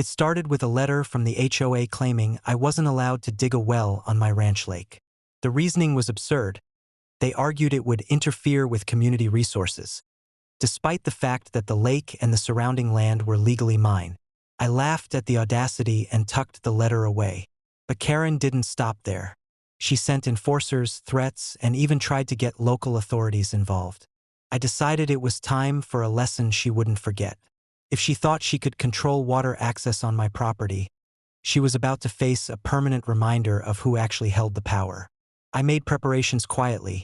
It started with a letter from the HOA claiming I wasn't allowed to dig a well on my ranch lake. The reasoning was absurd. They argued it would interfere with community resources, despite the fact that the lake and the surrounding land were legally mine. I laughed at the audacity and tucked the letter away. But Karen didn't stop there. She sent enforcers, threats, and even tried to get local authorities involved. I decided it was time for a lesson she wouldn't forget. If she thought she could control water access on my property, she was about to face a permanent reminder of who actually held the power. I made preparations quietly,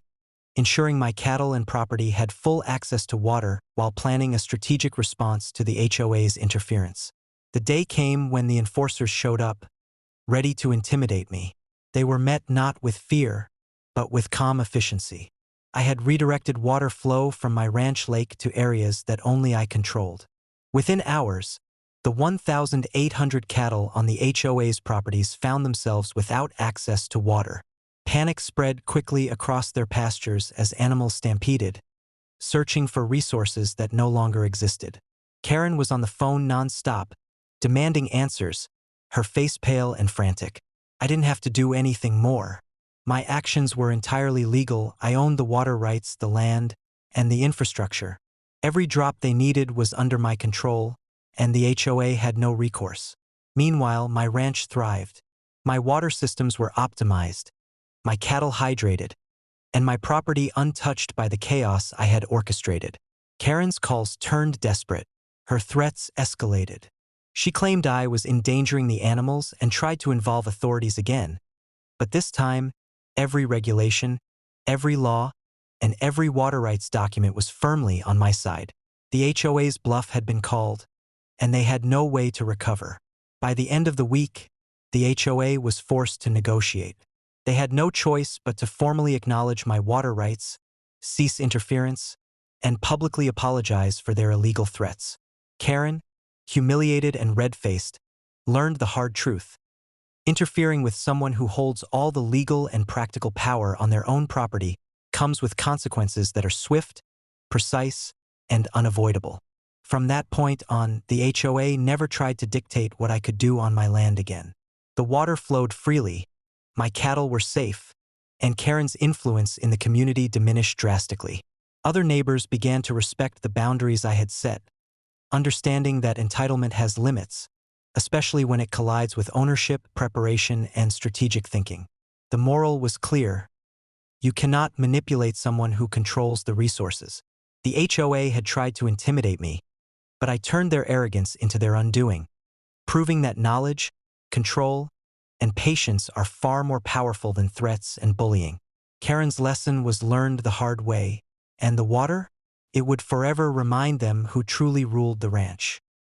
ensuring my cattle and property had full access to water while planning a strategic response to the HOA's interference. The day came when the enforcers showed up, ready to intimidate me. They were met not with fear, but with calm efficiency. I had redirected water flow from my ranch lake to areas that only I controlled. Within hours, the 1,800 cattle on the HOA's properties found themselves without access to water. Panic spread quickly across their pastures as animals stampeded, searching for resources that no longer existed. Karen was on the phone non-stop, demanding answers, her face pale and frantic. I didn't have to do anything more. My actions were entirely legal. I owned the water rights, the land, and the infrastructure. Every drop they needed was under my control, and the HOA had no recourse. Meanwhile, my ranch thrived. My water systems were optimized, my cattle hydrated, and my property untouched by the chaos I had orchestrated. Karen's calls turned desperate. Her threats escalated. She claimed I was endangering the animals and tried to involve authorities again. But this time, every regulation, every law, and every water rights document was firmly on my side. The HOA's bluff had been called, and they had no way to recover. By the end of the week, the HOA was forced to negotiate. They had no choice but to formally acknowledge my water rights, cease interference, and publicly apologize for their illegal threats. Karen, humiliated and red-faced, learned the hard truth. Interfering with someone who holds all the legal and practical power on their own property comes with consequences that are swift, precise, and unavoidable. From that point on, the HOA never tried to dictate what I could do on my land again. The water flowed freely, my cattle were safe, and Karen's influence in the community diminished drastically. Other neighbors began to respect the boundaries I had set, understanding that entitlement has limits, especially when it collides with ownership, preparation, and strategic thinking. The moral was clear. You cannot manipulate someone who controls the resources. The HOA had tried to intimidate me, but I turned their arrogance into their undoing, proving that knowledge, control, and patience are far more powerful than threats and bullying. Karen's lesson was learned the hard way, and the water? It would forever remind them who truly ruled the ranch.